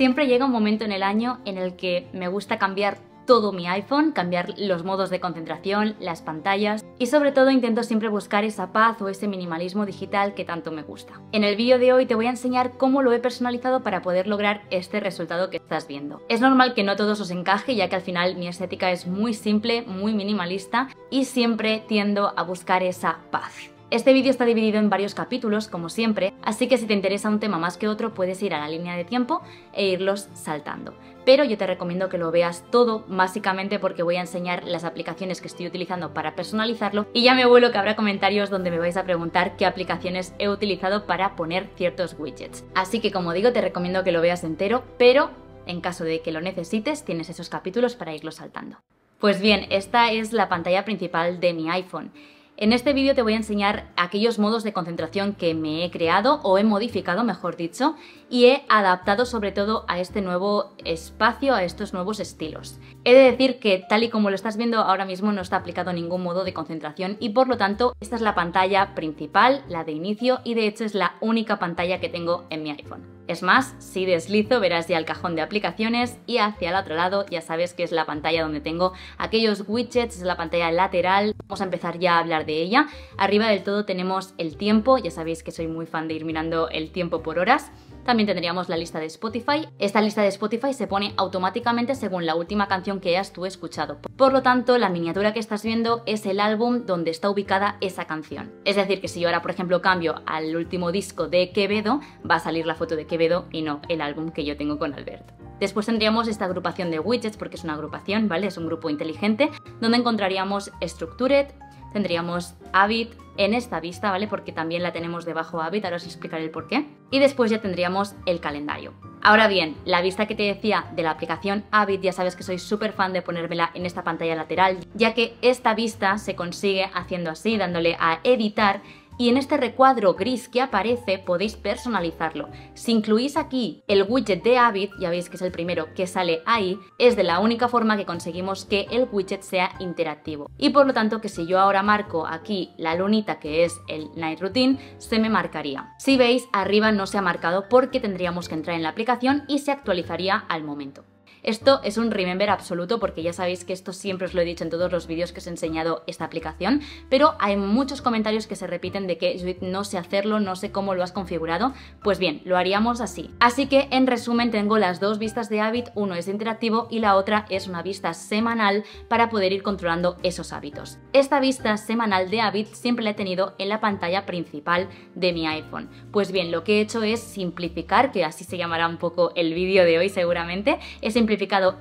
siempre llega un momento en el año en el que me gusta cambiar todo mi iPhone, cambiar los modos de concentración, las pantallas y sobre todo intento siempre buscar esa paz o ese minimalismo digital que tanto me gusta. En el vídeo de hoy te voy a enseñar cómo lo he personalizado para poder lograr este resultado que estás viendo. Es normal que no todos os encaje, ya que al final mi estética es muy simple, muy minimalista y siempre tiendo a buscar esa paz. Este vídeo está dividido en varios capítulos, como siempre, así que si te interesa un tema más que otro puedes ir a la línea de tiempo e irlos saltando. Pero yo te recomiendo que lo veas todo, básicamente porque voy a enseñar las aplicaciones que estoy utilizando para personalizarlo y ya me vuelo que habrá comentarios donde me vais a preguntar qué aplicaciones he utilizado para poner ciertos widgets. Así que como digo, te recomiendo que lo veas entero, pero en caso de que lo necesites, tienes esos capítulos para irlos saltando. Pues bien, esta es la pantalla principal de mi iPhone. En este vídeo te voy a enseñar aquellos modos de concentración que me he creado o he modificado, mejor dicho, y he adaptado sobre todo a este nuevo espacio, a estos nuevos estilos. He de decir que tal y como lo estás viendo ahora mismo no está aplicado ningún modo de concentración y por lo tanto esta es la pantalla principal, la de inicio, y de hecho es la única pantalla que tengo en mi iPhone. Es más, si deslizo verás ya el cajón de aplicaciones y hacia el otro lado ya sabes que es la pantalla donde tengo aquellos widgets, es la pantalla lateral. Vamos a empezar ya a hablar de ella. Arriba del todo tenemos el tiempo, ya sabéis que soy muy fan de ir mirando el tiempo por horas. También tendríamos la lista de Spotify. Esta lista de Spotify se pone automáticamente según la última canción que hayas tú escuchado. Por lo tanto, la miniatura que estás viendo es el álbum donde está ubicada esa canción. Es decir, que si yo ahora, por ejemplo, cambio al último disco de Quevedo, va a salir la foto de Quevedo y no el álbum que yo tengo con Alberto. Después tendríamos esta agrupación de widgets, porque es una agrupación, ¿vale? Es un grupo inteligente, donde encontraríamos Structured, tendríamos Habit en esta vista, ¿vale? Porque también la tenemos debajo Habit, ahora os explicaré el porqué. Y después ya tendríamos el calendario. Ahora bien, la vista que te decía de la aplicación Habit, ya sabes que soy súper fan de ponérmela en esta pantalla lateral, ya que esta vista se consigue haciendo así, dándole a editar. Y en este recuadro gris que aparece podéis personalizarlo. Si incluís aquí el widget de Habit, ya veis que es el primero que sale ahí, es de la única forma que conseguimos que el widget sea interactivo. Y por lo tanto que si yo ahora marco aquí la lunita que es el Night Routine, se me marcaría. Si veis, arriba no se ha marcado porque tendríamos que entrar en la aplicación y se actualizaría al momento. Esto es un remember absoluto porque ya sabéis que esto siempre os lo he dicho en todos los vídeos que os he enseñado esta aplicación, pero hay muchos comentarios que se repiten de que Judith, no sé hacerlo, no sé cómo lo has configurado. Pues bien, lo haríamos así. Así que en resumen tengo las dos vistas de Habit, uno es interactivo y la otra es una vista semanal para poder ir controlando esos hábitos. Esta vista semanal de Habit siempre la he tenido en la pantalla principal de mi iPhone. Pues bien, lo que he hecho es simplificar, que así se llamará un poco el vídeo de hoy seguramente, es simplificado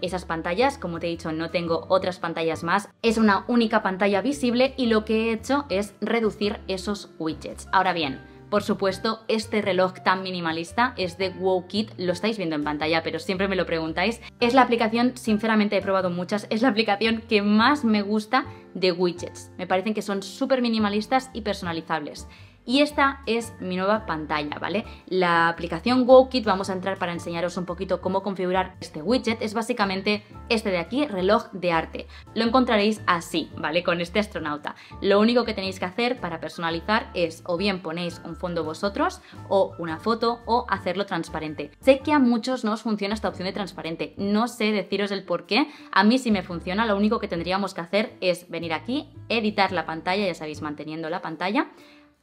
esas pantallas, como te he dicho no tengo otras pantallas más, es una única pantalla visible y lo que he hecho es reducir esos widgets. Ahora bien, por supuesto, este reloj tan minimalista es de WowKit, lo estáis viendo en pantalla, pero siempre me lo preguntáis. Es la aplicación, sinceramente he probado muchas, es la aplicación que más me gusta de widgets. Me parecen que son súper minimalistas y personalizables. Y esta es mi nueva pantalla, ¿vale? La aplicación WowKit, vamos a entrar para enseñaros un poquito cómo configurar este widget, es básicamente este de aquí, reloj de arte. Lo encontraréis así, ¿vale? Con este astronauta. Lo único que tenéis que hacer para personalizar es o bien ponéis un fondo vosotros o una foto o hacerlo transparente. Sé que a muchos no os funciona esta opción de transparente, no sé deciros el por qué, a mí sí me funciona, lo único que tendríamos que hacer es venir aquí, editar la pantalla, ya sabéis, manteniendo la pantalla,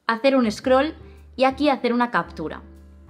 hacer un scroll y aquí hacer una captura.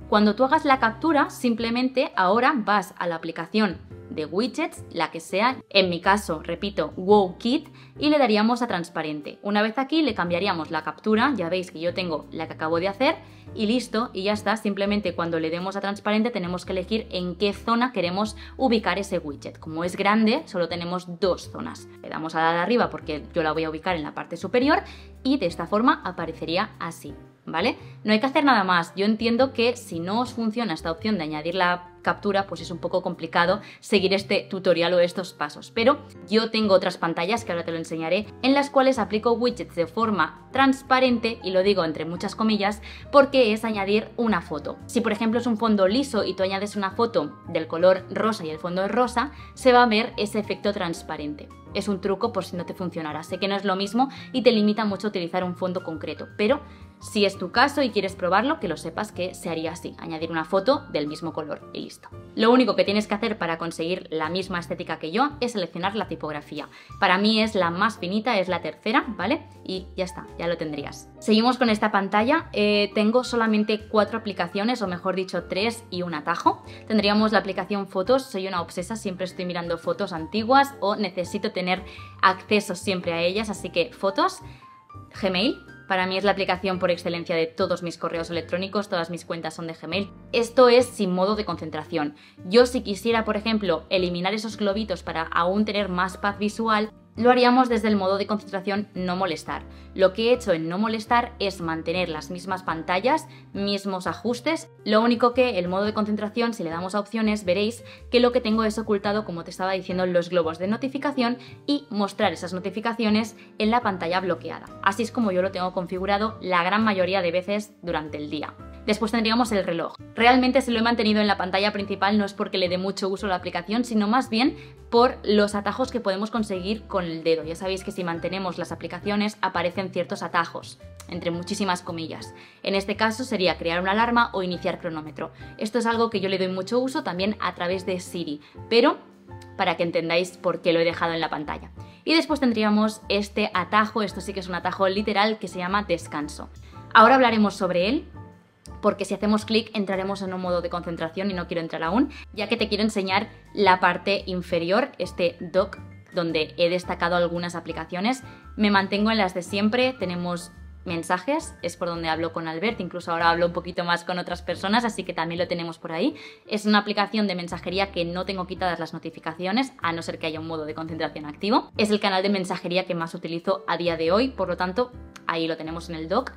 Cuando tú hagas la captura, simplemente ahora vas a la aplicación de widgets, la que sea, en mi caso, repito, WowKit, y le daríamos a transparente. Una vez aquí le cambiaríamos la captura, ya veis que yo tengo la que acabo de hacer, y listo, y ya está. Simplemente cuando le demos a transparente tenemos que elegir en qué zona queremos ubicar ese widget. Como es grande, solo tenemos dos zonas. Le damos a la de arriba porque yo la voy a ubicar en la parte superior y de esta forma aparecería así, ¿vale? No hay que hacer nada más. Yo entiendo que si no os funciona esta opción de añadir la captura, pues es un poco complicado seguir este tutorial o estos pasos, pero yo tengo otras pantallas que ahora te lo enseñaré en las cuales aplico widgets de forma transparente, y lo digo entre muchas comillas porque es añadir una foto. Si por ejemplo es un fondo liso y tú añades una foto del color rosa y el fondo es rosa, se va a ver ese efecto transparente. Es un truco por si no te funcionara. Sé que no es lo mismo y te limita mucho a utilizar un fondo concreto, pero Si es tu caso y quieres probarlo, que lo sepas que se haría así, añadir una foto del mismo color y listo. Lo único que tienes que hacer para conseguir la misma estética que yo es seleccionar la tipografía. Para mí es la más finita, es la tercera, ¿vale? Y ya está, ya lo tendrías. Seguimos con esta pantalla. Tengo solamente 4 aplicaciones, o mejor dicho 3 y un atajo. Tendríamos la aplicación Fotos, soy una obsesa, siempre estoy mirando fotos antiguas o necesito tener acceso siempre a ellas, así que Fotos, Gmail. Para mí es la aplicación por excelencia de todos mis correos electrónicos, todas mis cuentas son de Gmail. Esto es sin modo de concentración. Yo si quisiera, por ejemplo, eliminar esos globitos para aún tener más paz visual, lo haríamos desde el modo de concentración no molestar. Lo que he hecho en no molestar es mantener las mismas pantallas, mismos ajustes. Lo único que el modo de concentración, si le damos a opciones, veréis que lo que tengo es ocultado, como te estaba diciendo, los globos de notificación y mostrar esas notificaciones en la pantalla bloqueada. Así es como yo lo tengo configurado la gran mayoría de veces durante el día. Después tendríamos el reloj. Realmente si lo he mantenido en la pantalla principal no es porque le dé mucho uso a la aplicación, sino más bien por los atajos que podemos conseguir con el dedo. Ya sabéis que si mantenemos las aplicaciones aparecen ciertos atajos, entre muchísimas comillas. En este caso sería crear una alarma o iniciar cronómetro. Esto es algo que yo le doy mucho uso también a través de Siri, pero para que entendáis por qué lo he dejado en la pantalla. Y después tendríamos este atajo, esto sí que es un atajo literal que se llama descanso. Ahora hablaremos sobre él, porque si hacemos clic entraremos en un modo de concentración y no quiero entrar aún, ya que te quiero enseñar la parte inferior, este dock, donde he destacado algunas aplicaciones. Me mantengo en las de siempre, tenemos mensajes, es por donde hablo con Albert, incluso ahora hablo un poquito más con otras personas, así que también lo tenemos por ahí. Es una aplicación de mensajería que no tengo quitadas las notificaciones, a no ser que haya un modo de concentración activo. Es el canal de mensajería que más utilizo a día de hoy, por lo tanto, ahí lo tenemos en el dock.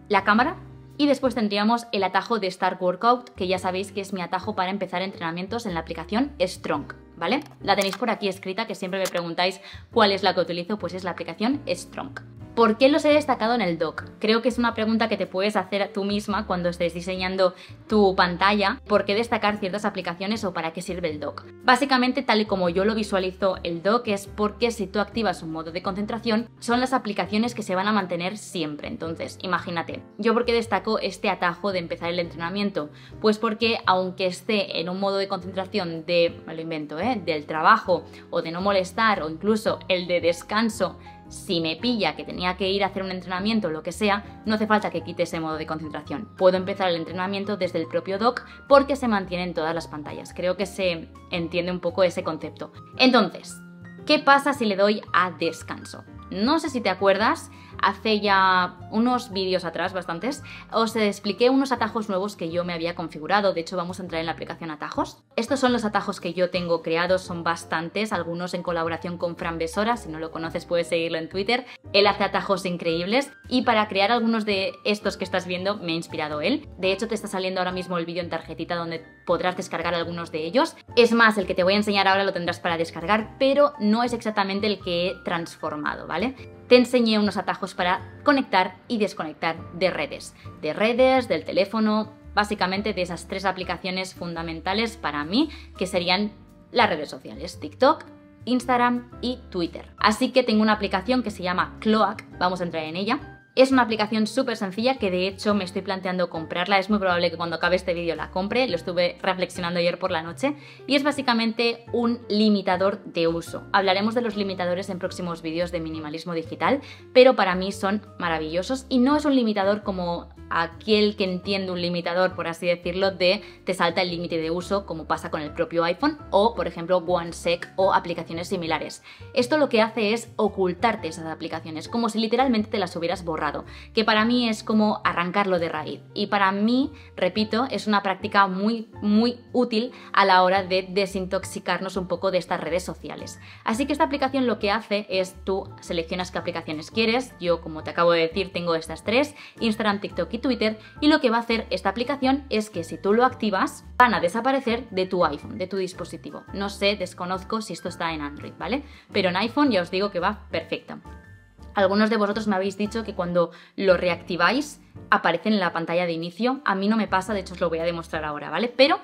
La cámara. Y después tendríamos el atajo de Start Workout, que ya sabéis que es mi atajo para empezar entrenamientos en la aplicación Strong, ¿vale? La tenéis por aquí escrita, que siempre me preguntáis cuál es la que utilizo, pues es la aplicación Strong. ¿Por qué los he destacado en el dock? Creo que es una pregunta que te puedes hacer tú misma cuando estés diseñando tu pantalla. ¿Por qué destacar ciertas aplicaciones o para qué sirve el dock? Básicamente, tal y como yo lo visualizo el dock, es porque si tú activas un modo de concentración, son las aplicaciones que se van a mantener siempre. Entonces, imagínate, ¿yo por qué destaco este atajo de empezar el entrenamiento? Pues porque aunque esté en un modo de concentración de, me lo invento, del trabajo o de no molestar o incluso el de descanso, si me pilla que tenía que ir a hacer un entrenamiento o lo que sea, no hace falta que quite ese modo de concentración. Puedo empezar el entrenamiento desde el propio dock porque se mantiene en todas las pantallas. Creo que se entiende un poco ese concepto. Entonces, ¿qué pasa si le doy a descanso? No sé si te acuerdas, hace ya unos vídeos atrás, bastantes, os expliqué unos atajos nuevos que yo me había configurado. De hecho, vamos a entrar en la aplicación Atajos. Estos son los atajos que yo tengo creados, son bastantes, algunos en colaboración con Fran Besora. Si no lo conoces, puedes seguirlo en Twitter. Él hace atajos increíbles y para crear algunos de estos que estás viendo me ha inspirado él. De hecho, te está saliendo ahora mismo el vídeo en tarjetita donde podrás descargar algunos de ellos. Es más, el que te voy a enseñar ahora lo tendrás para descargar, pero no es exactamente el que he transformado, ¿vale? Te enseñé unos atajos para conectar y desconectar de redes, del teléfono, básicamente de esas 3 aplicaciones fundamentales para mí, que serían las redes sociales, TikTok, Instagram y Twitter. Así que tengo una aplicación que se llama Cloak, vamos a entrar en ella. Es una aplicación súper sencilla que de hecho me estoy planteando comprarla, es muy probable que cuando acabe este vídeo la compre, lo estuve reflexionando ayer por la noche, y es básicamente un limitador de uso. Hablaremos de los limitadores en próximos vídeos de minimalismo digital, pero para mí son maravillosos y no es un limitador como aquel que entiende un limitador, por así decirlo, de te salta el límite de uso como pasa con el propio iPhone o, por ejemplo, OneSec o aplicaciones similares. Esto lo que hace es ocultarte esas aplicaciones, como si literalmente te las hubieras borrado, que para mí es como arrancarlo de raíz. Y para mí, repito, es una práctica muy útil a la hora de desintoxicarnos un poco de estas redes sociales. Así que esta aplicación lo que hace es tú seleccionas qué aplicaciones quieres. Yo, como te acabo de decir, tengo estas 3, Instagram, TikTok y Twitter, y lo que va a hacer esta aplicación es que si tú lo activas, van a desaparecer de tu iPhone, de tu dispositivo. No sé, desconozco si esto está en Android, ¿vale? Pero en iPhone ya os digo que va perfecta. Algunos de vosotros me habéis dicho que cuando lo reactiváis aparecen en la pantalla de inicio. A mí no me pasa, de hecho os lo voy a demostrar ahora, ¿vale? Pero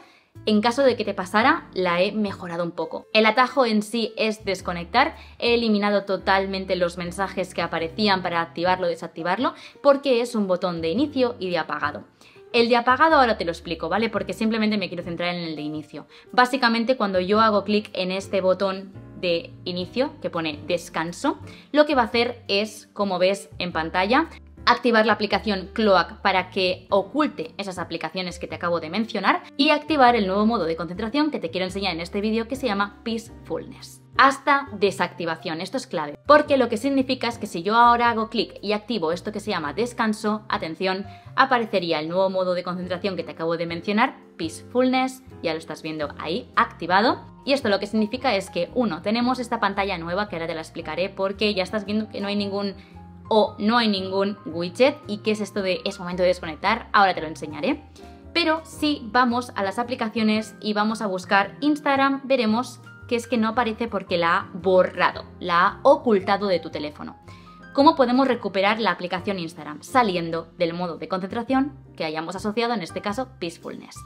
En caso de que te pasara, la he mejorado un poco. El atajo en sí es desconectar. He eliminado totalmente los mensajes que aparecían para activarlo o desactivarlo, porque es un botón de inicio y de apagado. El de apagado ahora te lo explico, ¿vale? Porque simplemente me quiero centrar en el de inicio. Básicamente, cuando yo hago clic en este botón de inicio, que pone descanso, lo que va a hacer es, como ves en pantalla, activar la aplicación Cloak para que oculte esas aplicaciones que te acabo de mencionar y activar el nuevo modo de concentración que te quiero enseñar en este vídeo, que se llama Peacefulness. Hasta desactivación, esto es clave, porque lo que significa es que si yo ahora hago clic y activo esto que se llama descanso, atención, aparecería el nuevo modo de concentración que te acabo de mencionar, Peacefulness, ya lo estás viendo ahí, activado. Y esto lo que significa es que, uno, tenemos esta pantalla nueva que ahora te la explicaré, porque ya estás viendo que no hay ningún widget. ¿Y qué es esto de es momento de desconectar? Ahora te lo enseñaré. Pero si vamos a las aplicaciones y vamos a buscar Instagram, veremos que es que no aparece porque la ha borrado, la ha ocultado de tu teléfono. ¿Cómo podemos recuperar la aplicación Instagram? Saliendo del modo de concentración que hayamos asociado, en este caso Peacefulness.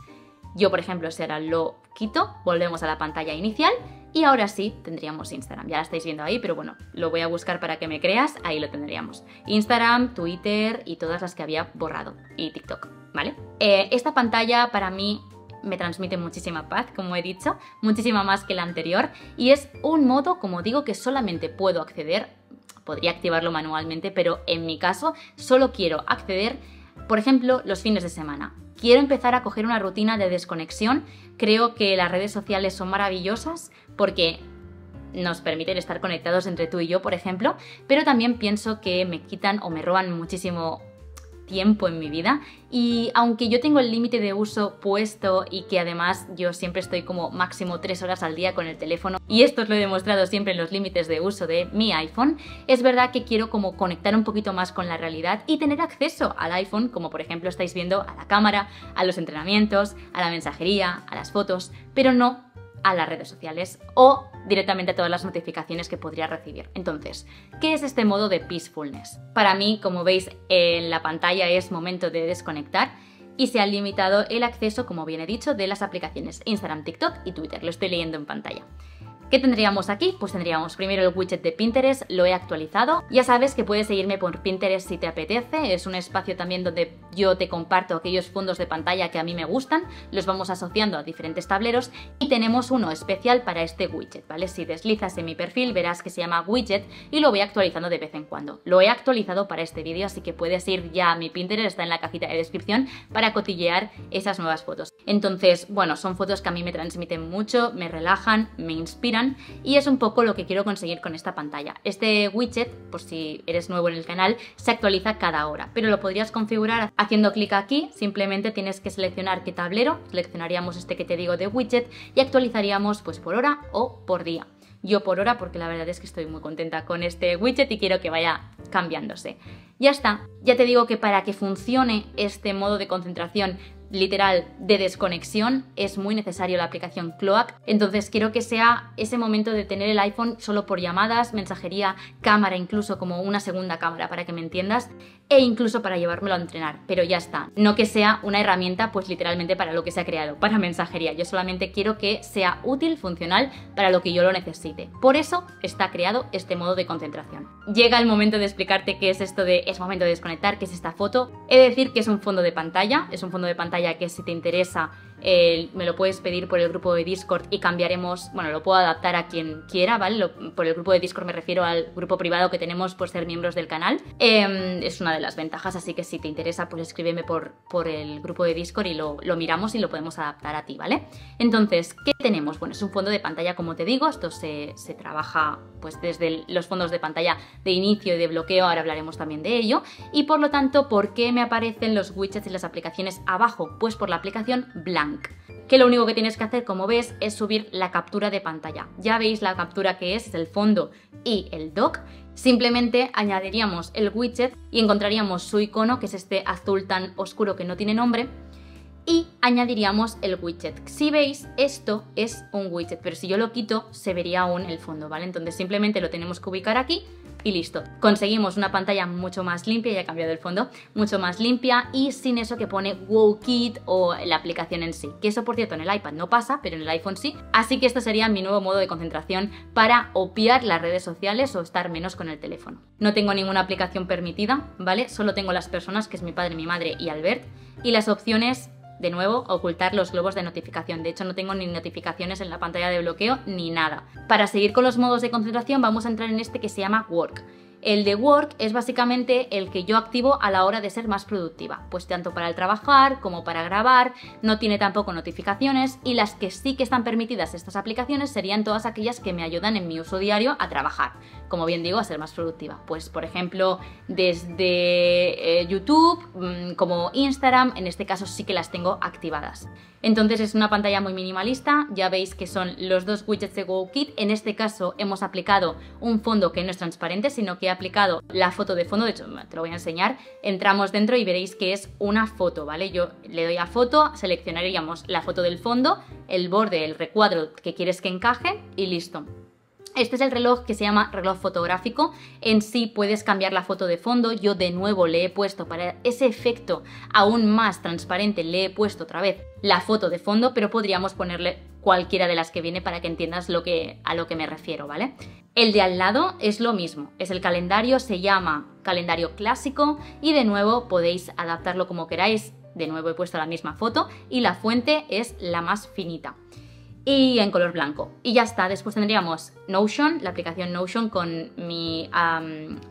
Yo, por ejemplo, si ahora lo quito, volvemos a la pantalla inicial y ahora sí tendríamos Instagram. Ya la estáis viendo ahí, pero bueno, lo voy a buscar para que me creas, ahí lo tendríamos. Instagram, Twitter y todas las que había borrado, y TikTok, ¿vale? Esta pantalla para mí me transmite muchísima paz, como he dicho, muchísima más que la anterior, y es un modo, como digo, que solamente puedo acceder, podría activarlo manualmente, pero en mi caso solo quiero acceder, por ejemplo, los fines de semana. Quiero empezar a coger una rutina de desconexión. Creo que las redes sociales son maravillosas porque nos permiten estar conectados entre tú y yo, por ejemplo, pero también pienso que me quitan o me roban muchísimo tiempo en mi vida, y aunque yo tengo el límite de uso puesto y que además yo siempre estoy como máximo 3 horas al día con el teléfono, y esto os lo he demostrado siempre en los límites de uso de mi iPhone, es verdad que quiero como conectar un poquito más con la realidad y tener acceso al iPhone, como por ejemplo estáis viendo, a la cámara, a los entrenamientos, a la mensajería, a las fotos, pero no a las redes sociales o directamente a todas las notificaciones que podría recibir. Entonces, ¿qué es este modo de Peacefulness? Para mí, como veis en la pantalla, es momento de desconectar y se ha limitado el acceso, como bien he dicho, de las aplicaciones Instagram, TikTok y Twitter. Lo estoy leyendo en pantalla. ¿Qué tendríamos aquí? Pues tendríamos primero el widget de Pinterest, lo he actualizado. Ya sabes que puedes seguirme por Pinterest si te apetece, es un espacio también donde yo te comparto aquellos fondos de pantalla que a mí me gustan, los vamos asociando a diferentes tableros y tenemos uno especial para este widget, ¿vale? Si deslizas en mi perfil verás que se llama widget y lo voy actualizando de vez en cuando. Lo he actualizado para este vídeo, así que puedes ir ya a mi Pinterest, está en la cajita de descripción, para cotillear esas nuevas fotos. Entonces, bueno, son fotos que a mí me transmiten mucho, me relajan, me inspiran, y es un poco lo que quiero conseguir con esta pantalla. Este widget, por si eres nuevo en el canal, se actualiza cada hora, pero lo podrías configurar haciendo clic aquí. Simplemente tienes que seleccionar qué tablero, seleccionaríamos este que te digo de widget y actualizaríamos pues por hora o por día. Yo por hora, porque la verdad es que estoy muy contenta con este widget y quiero que vaya cambiándose. Ya está, ya te digo que para que funcione este modo de concentración literal de desconexión es muy necesario la aplicación Cloak, entonces quiero que sea ese momento de tener el iPhone solo por llamadas, mensajería, cámara, incluso como una segunda cámara para que me entiendas, e incluso para llevármelo a entrenar, pero ya está, no que sea una herramienta pues literalmente para lo que se ha creado, para mensajería. Yo solamente quiero que sea útil, funcional para lo que yo lo necesite, por eso está creado este modo de concentración. Llega el momento de explicarte qué es esto de es momento de desconectar, qué es esta foto. He de decir que es un fondo de pantalla, que si te interesa me lo puedes pedir por el grupo de Discord y cambiaremos, bueno, lo puedo adaptar a quien quiera, ¿vale? Por el grupo de Discord me refiero al grupo privado que tenemos por ser miembros del canal. Es una de las ventajas, así que si te interesa, pues escríbeme por el grupo de Discord y lo miramos y lo podemos adaptar a ti, ¿vale? Entonces, ¿qué tenemos? Bueno, es un fondo de pantalla, como te digo, esto se trabaja pues desde los fondos de pantalla de inicio y de bloqueo, ahora hablaremos también de ello, y por lo tanto, ¿por qué me aparecen los widgets y las aplicaciones abajo? Pues por la aplicación Blank, que lo único que tienes que hacer, como ves, es subir la captura de pantalla. Ya veis la captura que es el fondo y el dock. Simplemente añadiríamos el widget y encontraríamos su icono, que es este azul tan oscuro que no tiene nombre, y añadiríamos el widget. Si veis, esto es un widget, pero si yo lo quito se vería aún el fondo, ¿vale? Entonces simplemente lo tenemos que ubicar aquí y listo. Conseguimos una pantalla mucho más limpia, ya he cambiado el fondo, mucho más limpia y sin eso que pone WowKit o la aplicación en sí. Que eso, por cierto, en el iPad no pasa, pero en el iPhone sí. Así que esto sería mi nuevo modo de concentración para obviar las redes sociales o estar menos con el teléfono. No tengo ninguna aplicación permitida, ¿vale? Solo tengo las personas, que es mi padre, mi madre y Albert. Y las opciones, de nuevo, ocultar los globos de notificación. De hecho, no tengo ni notificaciones en la pantalla de bloqueo ni nada. Para seguir con los modos de concentración vamos a entrar en este que se llama Work. El de Work es básicamente el que yo activo a la hora de ser más productiva, pues tanto para el trabajar como para grabar, no tiene tampoco notificaciones y las que sí que están permitidas estas aplicaciones serían todas aquellas que me ayudan en mi uso diario a trabajar, como bien digo, a ser más productiva. Pues por ejemplo, desde YouTube, como Instagram, en este caso sí que las tengo activadas. Entonces es una pantalla muy minimalista, ya veis que son los dos widgets de WowKit. En este caso hemos aplicado un fondo que no es transparente, sino que he aplicado la foto de fondo, de hecho te lo voy a enseñar. Entramos dentro y veréis que es una foto, ¿vale? Yo le doy a foto, seleccionaríamos la foto del fondo, el borde, el recuadro que quieres que encaje y listo. Este es el reloj que se llama reloj fotográfico. En sí puedes cambiar la foto de fondo. Yo de nuevo le he puesto, para ese efecto aún más transparente, le he puesto otra vez la foto de fondo, pero podríamos ponerle cualquiera de las que viene para que entiendas a lo que me refiero, ¿vale? El de al lado es lo mismo, es el calendario, se llama calendario clásico y de nuevo podéis adaptarlo como queráis. De nuevo he puesto la misma foto y la fuente es la más finita y en color blanco. Y ya está. Después tendríamos Notion, la aplicación Notion con mi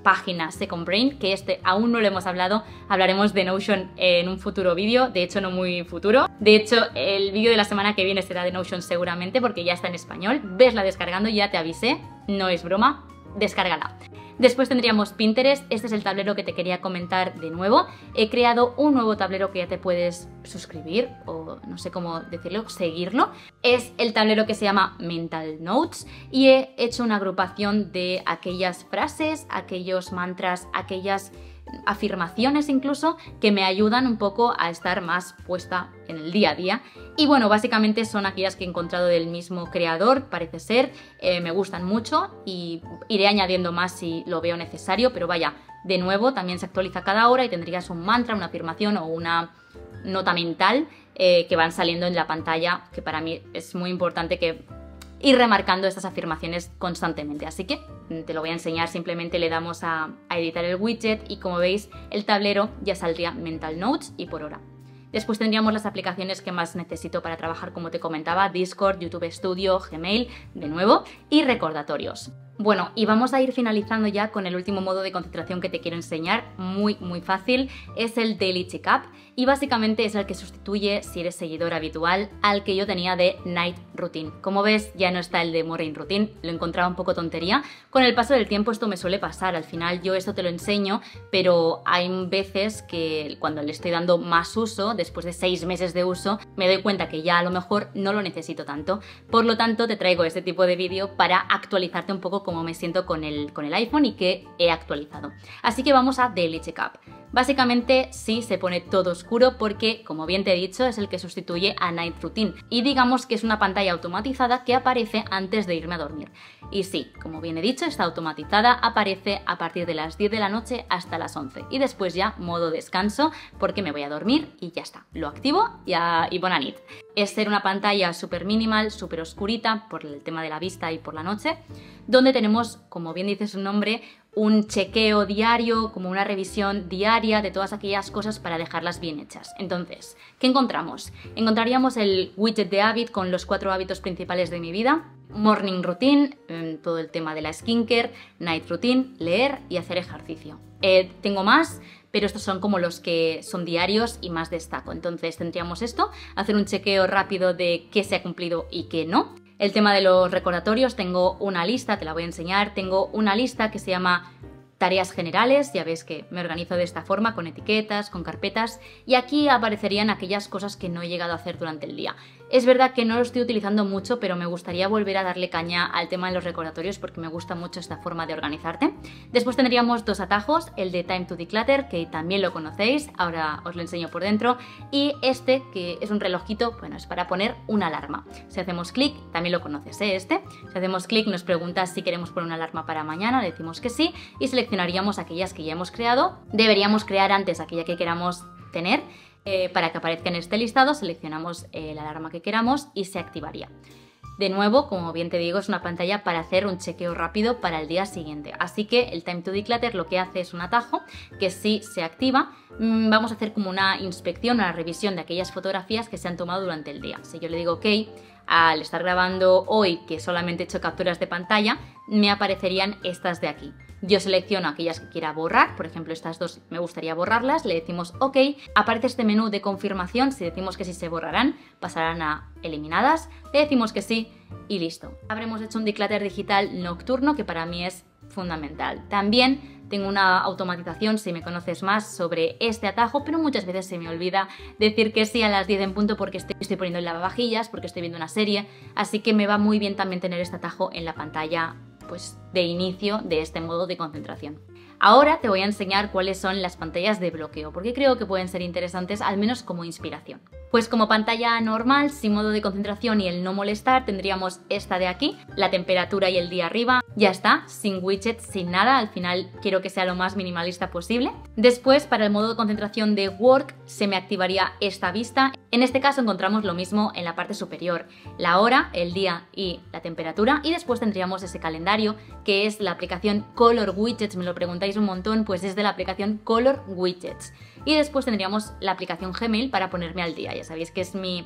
página Second Brain, que aún no lo hemos hablado. Hablaremos de Notion en un futuro vídeo, de hecho no muy futuro. De hecho, el vídeo de la semana que viene será de Notion seguramente porque ya está en español. Vesla descargando, ya te avisé, no es broma, descárgala. Después tendríamos Pinterest, este es el tablero que te quería comentar de nuevo. He creado un nuevo tablero que ya te puedes suscribir o no sé cómo decirlo, seguirlo. Es el tablero que se llama Mental Notes y he hecho una agrupación de aquellas frases, aquellos mantras, aquellas afirmaciones incluso que me ayudan un poco a estar más puesta en el día a día. Y bueno, básicamente son aquellas que he encontrado del mismo creador, parece ser, me gustan mucho y iré añadiendo más si lo veo necesario, pero vaya, de nuevo también se actualiza cada hora y tendrías un mantra, una afirmación o una nota mental que van saliendo en la pantalla, que para mí es muy importante que ir remarcando estas afirmaciones constantemente. Así que te lo voy a enseñar, simplemente le damos a editar el widget y como veis el tablero ya saldría Mental Notes y por hora. Después tendríamos las aplicaciones que más necesito para trabajar, como te comentaba, Discord, YouTube Studio, Gmail, de nuevo, y recordatorios. Bueno, y vamos a ir finalizando ya con el último modo de concentración que te quiero enseñar, muy fácil, es el Daily Checkup y básicamente es el que sustituye, si eres seguidor habitual, al que yo tenía de Night Routine. Como ves, ya no está el de Morning Routine, lo encontraba un poco tontería. Con el paso del tiempo esto me suele pasar, al final yo esto te lo enseño, pero hay veces que cuando le estoy dando más uso, después de 6 meses de uso, me doy cuenta que ya a lo mejor no lo necesito tanto. Por lo tanto, te traigo este tipo de vídeo para actualizarte un poco cómo me siento con el iPhone y que he actualizado. Así que vamos a Daily Checkup. Básicamente sí se pone todo oscuro porque, como bien te he dicho, es el que sustituye a Night Routine y digamos que es una pantalla automatizada que aparece antes de irme a dormir. Y sí, como bien he dicho, está automatizada, aparece a partir de las 10 de la noche hasta las 11 y después ya modo descanso porque me voy a dormir y ya está. Lo activo y bona nit. Es ser una pantalla súper minimal, súper oscurita por el tema de la vista y por la noche, donde tenemos, como bien dice su nombre, un chequeo diario, como una revisión diaria de todas aquellas cosas para dejarlas bien hechas. Entonces, ¿qué encontramos? Encontraríamos el widget de Habit con los 4 hábitos principales de mi vida, Morning Routine, todo el tema de la skincare, Night Routine, leer y hacer ejercicio. Tengo más, pero estos son como los que son diarios y más destaco. Entonces tendríamos esto, hacer un chequeo rápido de qué se ha cumplido y qué no. El tema de los recordatorios, tengo una lista, te la voy a enseñar, tengo una lista que se llama tareas generales, ya ves que me organizo de esta forma, con etiquetas, con carpetas, y aquí aparecerían aquellas cosas que no he llegado a hacer durante el día. Es verdad que no lo estoy utilizando mucho, pero me gustaría volver a darle caña al tema de los recordatorios porque me gusta mucho esta forma de organizarte. Después tendríamos dos atajos, el de Time to Declutter, que también lo conocéis, ahora os lo enseño por dentro, y este, que es un relojito, bueno, es para poner una alarma. Si hacemos clic, también lo conoces, este. Si hacemos clic nos pregunta si queremos poner una alarma para mañana, le decimos que sí, y seleccionaríamos aquellas que ya hemos creado. Deberíamos crear antes aquella que queramos tener. Para que aparezca en este listado seleccionamos la alarma que queramos y se activaría. De nuevo, como bien te digo, es una pantalla para hacer un chequeo rápido para el día siguiente. Así que el Time to Declutter lo que hace es un atajo que si se activa, vamos a hacer como una inspección, una revisión de aquellas fotografías que se han tomado durante el día. Si yo le digo OK, al estar grabando hoy, que solamente he hecho capturas de pantalla, me aparecerían estas de aquí. Yo selecciono aquellas que quiera borrar, por ejemplo estas dos me gustaría borrarlas, le decimos OK, aparece este menú de confirmación, si decimos que sí se borrarán, pasarán a eliminadas, le decimos que sí y listo. Habremos hecho un declutter digital nocturno que para mí es fundamental. También tengo una automatización, si me conoces más, sobre este atajo, pero muchas veces se me olvida decir que sí a las 10 en punto porque estoy poniendo el lavavajillas, porque estoy viendo una serie, así que me va muy bien también tener este atajo en la pantalla pues de inicio de este modo de concentración. Ahora te voy a enseñar cuáles son las pantallas de bloqueo, porque creo que pueden ser interesantes al menos como inspiración. Pues como pantalla normal, sin modo de concentración y el no molestar, tendríamos esta de aquí, la temperatura y el día arriba. Ya está, sin widgets, sin nada, al final quiero que sea lo más minimalista posible. Después, para el modo de concentración de Work, se me activaría esta vista. En este caso encontramos lo mismo en la parte superior, la hora, el día y la temperatura, y después tendríamos ese calendario, que es la aplicación Color Widgets, me lo preguntáis un montón, pues es de la aplicación Color Widgets. Y después tendríamos la aplicación Gmail para ponerme al día, ya sabéis que es mi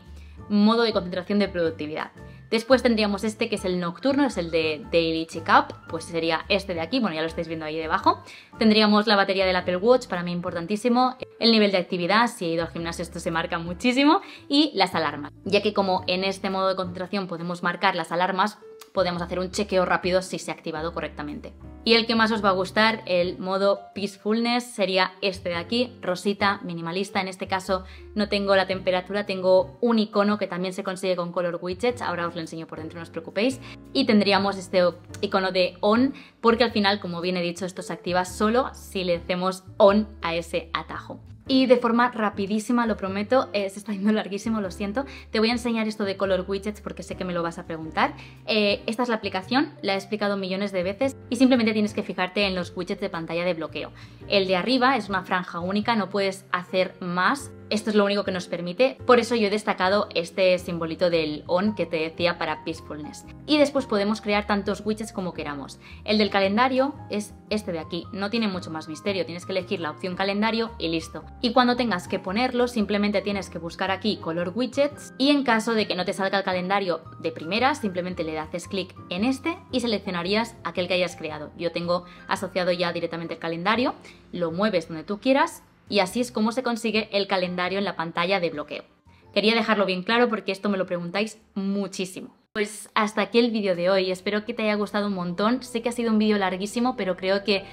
modo de concentración de productividad. Después tendríamos este que es el nocturno, es el de Daily Checkup, pues sería este de aquí, bueno ya lo estáis viendo ahí debajo. Tendríamos la batería del Apple Watch, para mí importantísimo, el nivel de actividad, si he ido al gimnasio esto se marca muchísimo, y las alarmas, ya que como en este modo de concentración podemos marcar las alarmas, podemos hacer un chequeo rápido si se ha activado correctamente. Y el que más os va a gustar, el modo Peacefulness, sería este de aquí, rosita, minimalista. En este caso no tengo la temperatura, tengo un icono que también se consigue con Color Widgets, ahora os lo enseño por dentro, no os preocupéis. Y tendríamos este icono de On, porque al final, como bien he dicho, esto se activa solo si le hacemos On a ese atajo. Y de forma rapidísima, lo prometo, se está yendo larguísimo, lo siento, te voy a enseñar esto de Color Widgets porque sé que me lo vas a preguntar. Esta es la aplicación, la he explicado millones de veces y simplemente tienes que fijarte en los widgets de pantalla de bloqueo. El de arriba es una franja única, no puedes hacer más. Esto es lo único que nos permite, por eso yo he destacado este simbolito del on que te decía para Peacefulness. Y después podemos crear tantos widgets como queramos. El del calendario es este de aquí, no tiene mucho más misterio, tienes que elegir la opción calendario y listo. Y cuando tengas que ponerlo, simplemente tienes que buscar aquí Color Widgets y en caso de que no te salga el calendario de primera, simplemente le haces clic en este y seleccionarías aquel que hayas creado. Yo tengo asociado ya directamente el calendario, lo mueves donde tú quieras. Y así es como se consigue el calendario en la pantalla de bloqueo. Quería dejarlo bien claro porque esto me lo preguntáis muchísimo. Pues hasta aquí el vídeo de hoy, espero que te haya gustado un montón. Sé que ha sido un vídeo larguísimo, pero creo que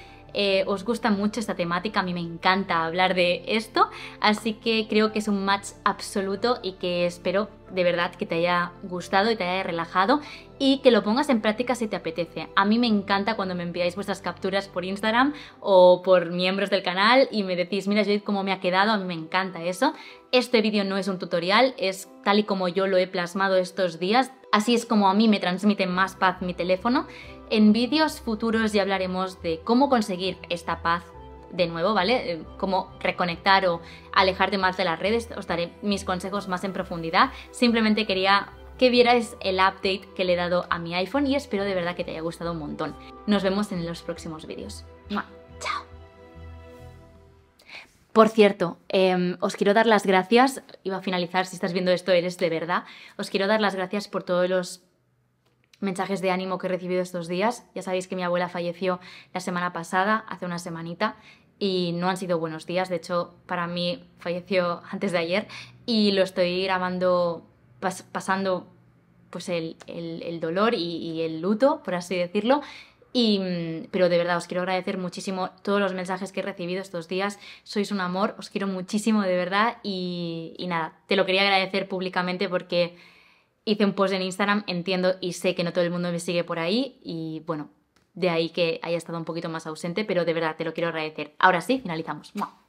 os gusta mucho esta temática, a mí me encanta hablar de esto, así que creo que es un match absoluto y que espero de verdad que te haya gustado y te haya relajado y que lo pongas en práctica si te apetece. A mí me encanta cuando me enviáis vuestras capturas por Instagram o por miembros del canal y me decís, mira Judith cómo me ha quedado, a mí me encanta eso. Este vídeo no es un tutorial, es tal y como yo lo he plasmado estos días, así es como a mí me transmite más paz mi teléfono. En vídeos futuros ya hablaremos de cómo conseguir esta paz de nuevo, ¿vale? Cómo reconectar o alejarte más de las redes, os daré mis consejos más en profundidad. Simplemente quería que vierais el update que le he dado a mi iPhone y espero de verdad que te haya gustado un montón. Nos vemos en los próximos vídeos. ¡Chao! Por cierto, os quiero dar las gracias, iba a finalizar, si estás viendo esto eres de verdad, os quiero dar las gracias por todos los mensajes de ánimo que he recibido estos días. Ya sabéis que mi abuela falleció la semana pasada, hace una semanita, y no han sido buenos días. De hecho, para mí falleció antes de ayer y lo estoy grabando pasando pues el dolor y el luto, por así decirlo. Pero de verdad os quiero agradecer muchísimo todos los mensajes que he recibido estos días. Sois un amor, os quiero muchísimo de verdad y nada, te lo quería agradecer públicamente porque hice un post en Instagram, entiendo y sé que no todo el mundo me sigue por ahí y bueno, de ahí que haya estado un poquito más ausente, pero de verdad te lo quiero agradecer. Ahora sí, finalizamos. ¡Mua!